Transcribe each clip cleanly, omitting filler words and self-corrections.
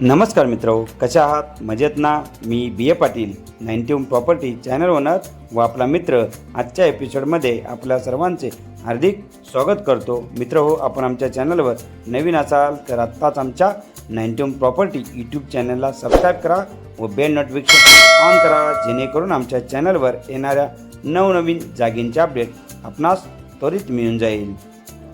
नमस्कार मित्रो, कशा आहात? मजेत ना? मी बी ए पाटील 91 प्रॉपर्टी चॅनल ओनर व आपला मित्र आजच्या एपिसोडमध्ये आपल्या सर्वांचे हार्दिक स्वागत करतो. मित्र हो, आपण आमच्या चॅनलवर नवीन असाल तर आत्ताच आमच्या 91 प्रॉपर्टी यूट्यूब चॅनलला सबस्क्राईब करा व बेल नोटिफिकेशन ऑन करा, जेणेकरून आमच्या चॅनलवर येणाऱ्या नवनवीन जागेंचे अपडेट आपणास त्वरित मिळून जाईल.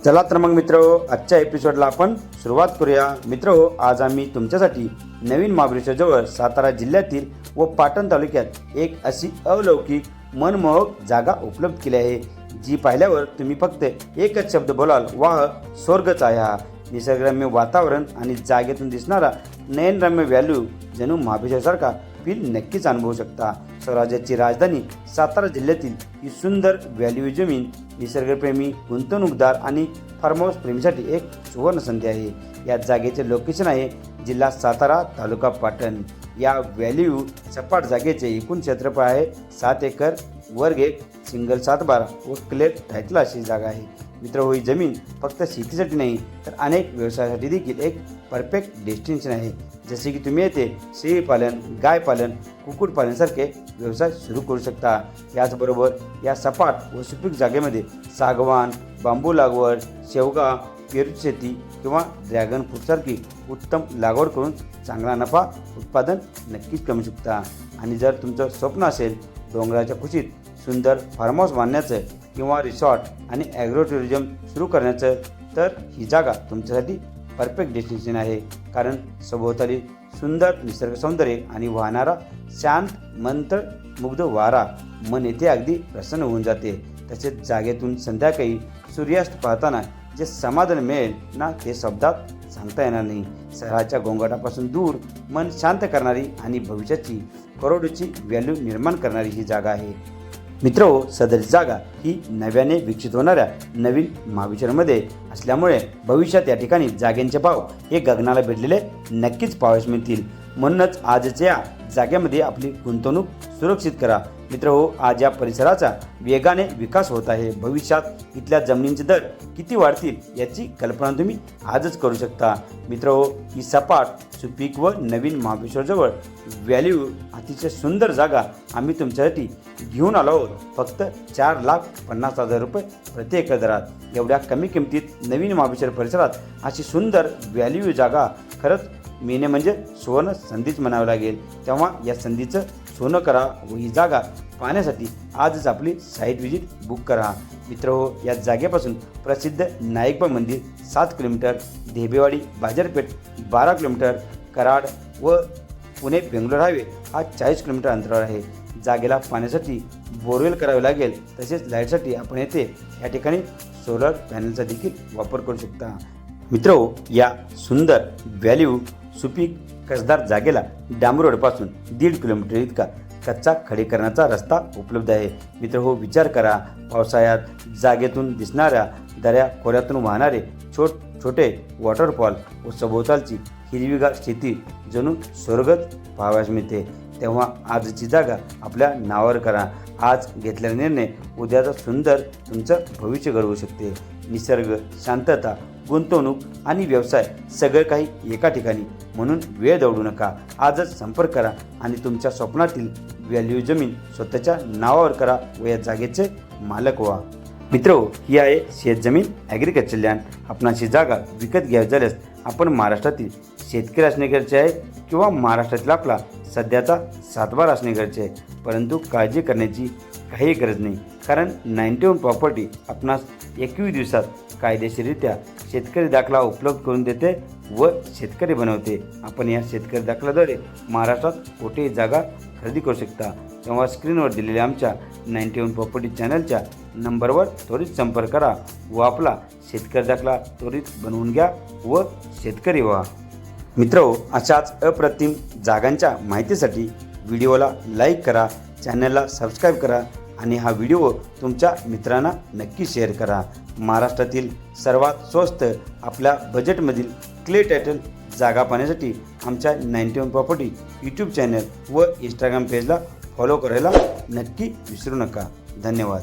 चला तर मग मित्र हो, आजच्या एपिसोडला आपण सुरुवात करूया. मित्र हो, आज आम्ही तुमच्यासाठी नवीन महाबळेश्वरजवळ सातारा जिल्ह्यातील व पाटण तालुक्यात एक अशी अलौकिक मनमोहक जागा उपलब्ध केली आहे, जी पाहिल्यावर तुम्ही फक्त एकच शब्द बोलाल, वाह, स्वर्गच आहे हा. निसर्गरम्य वातावरण आणि जागेतून दिसणारा नयनरम्य व्हॅल्यू जणू महाबळेश्वरसारखा फील नक्कीच अनुभवू शकता. स्वराज्याची राजधानी सातारा जिल्ह्यातील ही सुंदर व्हॅल्यू जमीन निसर्गप्रेमी, गुंतवणूकदार आणि फार्म हाऊस प्रेमीसाठी एक सुवर्ण संधी आहे. या जागेचे लोकेशन आहे जिल्हा सातारा, तालुका पाटण. या व्हॅल्यू सपाट जागेचे एकूण क्षेत्रफळ आहे 7 एकर, वर्ग 1, सिंगल 7/12 व क्लिअर टायटल अशी जागा आहे. मित्र हो, ही जमीन फक्त शेतीसाठी नाही तर अनेक व्यवसायासाठी देखील एक परफेक्ट डेस्टिनेशन आहे. जसे की तुम्ही येथे शेळीपालन, गायपालन, कुक्कुटपालनासारखे व्यवसाय सुरू करू शकता. याचबरोबर या सपाट व सुपीक जागेमध्ये सागवान, बांबू लागवड, शेवगा, पेरूची शेती किंवा ड्रॅगन फ्रूटसारखी उत्तम लागवड करून चांगला नफा उत्पादन नक्कीच करू शकता. आणि जर तुमचं स्वप्न असेल डोंगराच्या कुशीत सुंदर फार्म हाऊस बांधण्याचं किंवा रिसॉर्ट आणि ॲग्रो टुरिझम सुरू करण्याचं, तर ही जागा तुमच्यासाठी परफेक्ट डेस्टिनेशन आहे. कारण सभोवताली सुंदर निसर्ग सौंदर्य आणि वाहणारा शांत मंत्रमुग्ध वारा मन येथे अगदी प्रसन्न होऊन जाते. तसेच जागेतून संध्याकाळी सूर्यास्त पाहताना जे समाधान मिळेल ना, ते शब्दात सांगता येणार नाही. शहराच्या गोंगाटापासून दूर मन शांत करणारी आणि भविष्याची करोडोची व्हॅल्यू निर्माण करणारी ही जागा आहे. मित्रो, सदर जागा ही नव्याने विकसित होणाऱ्या नवीन महाबळेश्वरमध्ये असल्यामुळे भविष्यात या ठिकाणी जागेंचे भाव हे गगनाला भिडलेले नक्कीच पाहावयास मिळतील. म्हणूनच आजच्या या जागेमध्ये आपली गुंतवणूक सुरक्षित करा. मित्र हो, आज या परिसराचा वेगाने विकास होत आहे. भविष्यात इथल्या जमिनींचे दर किती वाढतील याची कल्पना तुम्ही आजच करू शकता. मित्र हो, ही सपाट, सुपीक व नवीन महाबळेश्वरजवळ व्हॅल्यू अतिशय सुंदर जागा आम्ही तुमच्यासाठी घेऊन आलो आहोत. फक्त 4,50,000 रुपये प्रति एकर दरात. एवढ्या कमी किमतीत नवीन महाबळेश्वर परिसरात अशी सुंदर व्हॅल्यू जागा खरंच मिळणे म्हणजे सुवर्ण संधीच म्हणावं लागेल. तेव्हा या संधीचं सोनं करा व ही जागा पाहण्यासाठी आजच आपली साईट व्हिजिट बुक करा. मित्र हो, या जागेपासून प्रसिद्ध नाईकबा मंदिर 7 किलोमीटर, ढेबेवाडी बाजारपेठ 12 किलोमीटर, कराड व पुणे बेंगलोर हायवे हा 40 किलोमीटर अंतरावर आहे. जागेला पाण्यासाठी बोरवेल करावे लागेल. तसेच लाईटसाठी आपण येथे या ठिकाणी सोलर पॅनलचा देखील वापर करू शकता. मित्र हो, या सुंदर व्हॅल्यू सुपीक कसदार जागेला डांबू रोडपासून 1.5 किलोमीटर इतका कच्चा खडीकरणाचा रस्ता उपलब्ध आहे. मित्र हो, विचार करा, पावसाळ्यात जागेतून दिसणाऱ्या दऱ्या खोऱ्यातून वाहणारे छोटे वॉटरफॉल व सभोवतालची हिरवीगार शेती जणू स्वर्गच पाहावयास मिळते. तेव्हा आजची जागा आपल्या नावावर करा. आज घेतलेला निर्णय उद्याचा सुंदर तुमचं भविष्य घडवू शकते. निसर्ग, शांतता, गुंतवणूक आणि व्यवसाय सगळं काही एका ठिकाणी. म्हणून वेळ दवडू नका. आजच संपर्क करा आणि तुमच्या स्वप्नातील व्हॅल्यू जमीन स्वतःच्या नावावर करा व या जागेचे मालक व्हा. मित्रो, ही आहे शेतजमीन ॲग्रिकल्चर लँड. आपणाची जागा विकत घ्यावी झाल्यास आपण महाराष्ट्रातील शेतकरी असणे गरजेचे आहे किंवा महाराष्ट्रातील आपला सध्याचा सातबार असणे गरजेचे आहे. परंतु काळजी करण्याची काही गरज नाही, कारण 91 प्रॉपर्टी आपणास 21 दिवसात कायदेशीररित्या शेतकरी दाखला उपलब्ध करून देते व शेतकरी बनवते. आपण या शेतकरी दाखल्याद्वारे महाराष्ट्रात कोठेही जागा खरेदी करू शकता. तेव्हा स्क्रीनवर दिलेल्या आमच्या 91 प्रॉपर्टी चॅनलच्या नंबरवर त्वरित संपर्क करा व आपला शेतकरी दाखला त्वरित बनवून घ्या व शेतकरी व्हा. मित्र, अशाच अप्रतिम जागांच्या माहितीसाठी व्हिडिओला लाईक करा, चॅनलला सबस्क्राईब करा आणि हा व्हिडिओ तुमच्या मित्रांना नक्की शेअर करा. महाराष्ट्रातील सर्वात स्वस्त आपल्या बजेटमधील क्लिअर टायटल जागा पाहण्यासाठी आमच्या 91 प्रॉपर्टी यूट्यूब चॅनल व इंस्टाग्राम पेजला फॉलो करायला नक्की विसरू नका. धन्यवाद.